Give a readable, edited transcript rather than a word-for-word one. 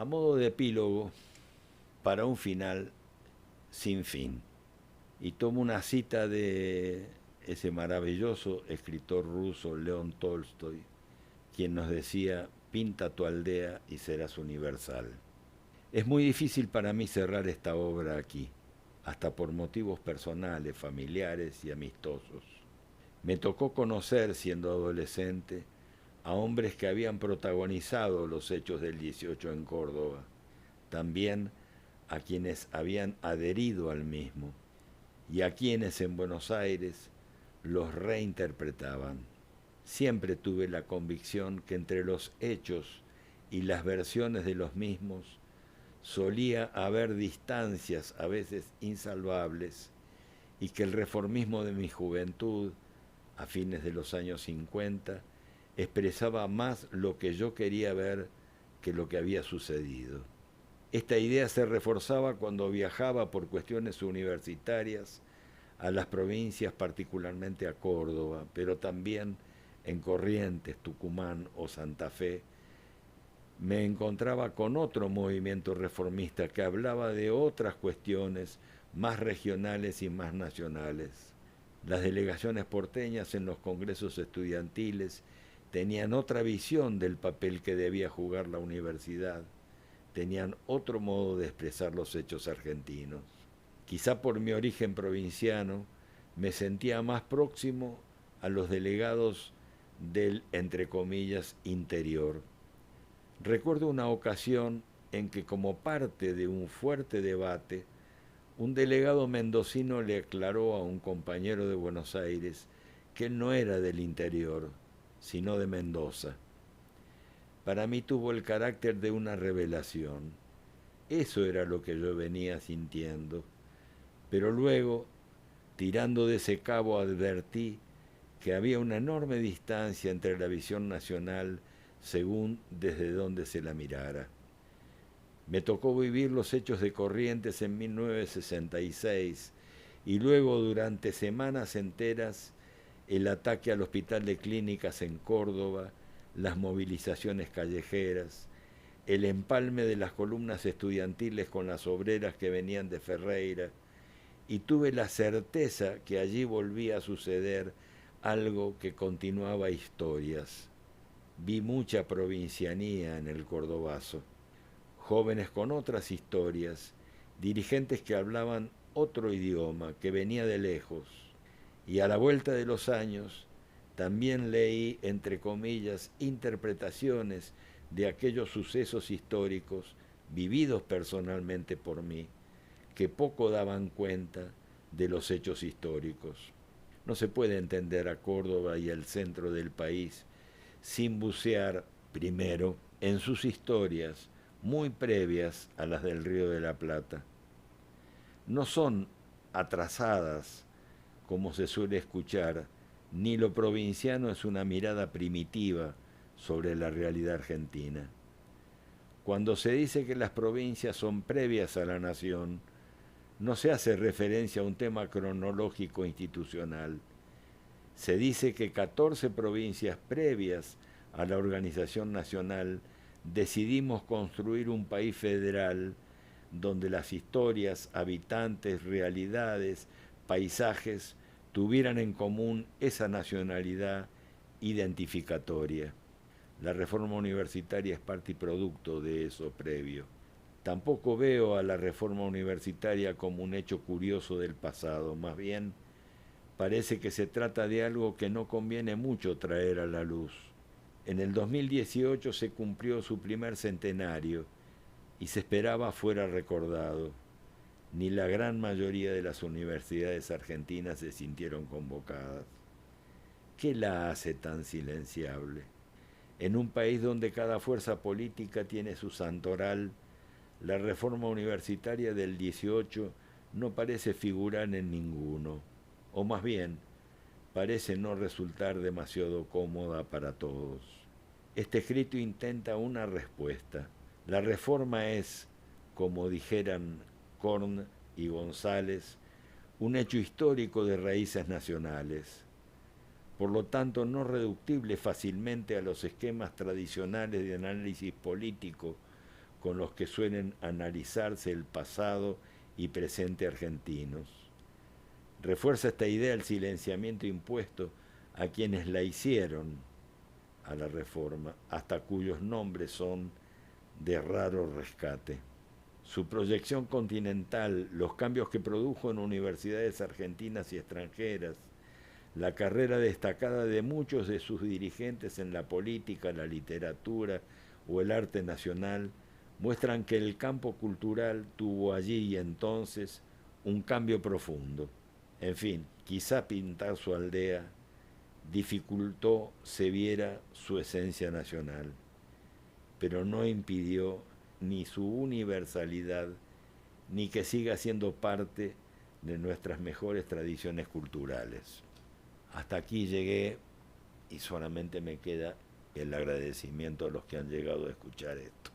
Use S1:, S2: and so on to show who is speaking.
S1: a modo de epílogo para un final sin fin. Y tomo una cita de ese maravilloso escritor ruso, León Tolstoy, quien nos decía: pinta tu aldea y serás universal. Es muy difícil para mí cerrar esta obra aquí, hasta por motivos personales, familiares y amistosos. Me tocó conocer, siendo adolescente, a hombres que habían protagonizado los hechos del 18 en Córdoba, también a quienes habían adherido al mismo y a quienes en Buenos Aires los reinterpretaban. Siempre tuve la convicción que entre los hechos y las versiones de los mismos solía haber distancias a veces insalvables y que el reformismo de mi juventud, a fines de los años 50, expresaba más lo que yo quería ver que lo que había sucedido. Esta idea se reforzaba cuando viajaba por cuestiones universitarias a las provincias, particularmente a Córdoba, pero también en Corrientes, Tucumán o Santa Fe. Me encontraba con otro movimiento reformista que hablaba de otras cuestiones más regionales y más nacionales. Las delegaciones porteñas en los congresos estudiantiles tenían otra visión del papel que debía jugar la universidad, tenían otro modo de expresar los hechos argentinos. Quizá por mi origen provinciano me sentía más próximo a los delegados del, entre comillas, interior. Recuerdo una ocasión en que, como parte de un fuerte debate, un delegado mendocino le aclaró a un compañero de Buenos Aires que él no era del interior, sino de Mendoza. Para mí tuvo el carácter de una revelación. Eso era lo que yo venía sintiendo. Pero luego, tirando de ese cabo, advertí que había una enorme distancia entre la visión nacional según desde donde se la mirara. Me tocó vivir los hechos de Corrientes en 1966 y luego durante semanas enteras el ataque al Hospital de Clínicas en Córdoba, las movilizaciones callejeras, el empalme de las columnas estudiantiles con las obreras que venían de Ferreira, y tuve la certeza que allí volvía a suceder algo que continuaba historias. Vi mucha provincianía en el cordobazo, jóvenes con otras historias, dirigentes que hablaban otro idioma, que venía de lejos, y a la vuelta de los años también leí, entre comillas, interpretaciones de aquellos sucesos históricos vividos personalmente por mí, que poco daban cuenta de los hechos históricos. No se puede entender a Córdoba y el centro del país sin bucear primero en sus historias muy previas a las del Río de la Plata. No son atrasadas, como se suele escuchar, ni lo provinciano es una mirada primitiva sobre la realidad argentina. Cuando se dice que las provincias son previas a la nación, no se hace referencia a un tema cronológico institucional. Se dice que 14 provincias previas a la organización nacional decidimos construir un país federal donde las historias, habitantes, realidades, paisajes tuvieran en común esa nacionalidad identificatoria. La reforma universitaria es parte y producto de eso previo. Tampoco veo a la reforma universitaria como un hecho curioso del pasado, más bien parece que se trata de algo que no conviene mucho traer a la luz. En el 2018 se cumplió su primer centenario y se esperaba fuera recordado. Ni la gran mayoría de las universidades argentinas se sintieron convocadas. ¿Qué la hace tan silenciable? En un país donde cada fuerza política tiene su santoral, la reforma universitaria del 18 no parece figurar en ninguno, o más bien, parece no resultar demasiado cómoda para todos. Este escrito intenta una respuesta. La reforma es, como dijeran Korn y González, un hecho histórico de raíces nacionales, por lo tanto no reductible fácilmente a los esquemas tradicionales de análisis político con los que suelen analizarse el pasado y presente argentinos. Refuerza esta idea el silenciamiento impuesto a quienes la hicieron a la reforma, hasta cuyos nombres son de raro rescate. Su proyección continental, los cambios que produjo en universidades argentinas y extranjeras, la carrera destacada de muchos de sus dirigentes en la política, la literatura o el arte nacional, muestran que el campo cultural tuvo allí y entonces un cambio profundo. En fin, quizá pintar su aldea dificultó se viera su esencia nacional, pero no impidió ni su universalidad, ni que siga siendo parte de nuestras mejores tradiciones culturales. Hasta aquí llegué y solamente me queda el agradecimiento a los que han llegado a escuchar esto.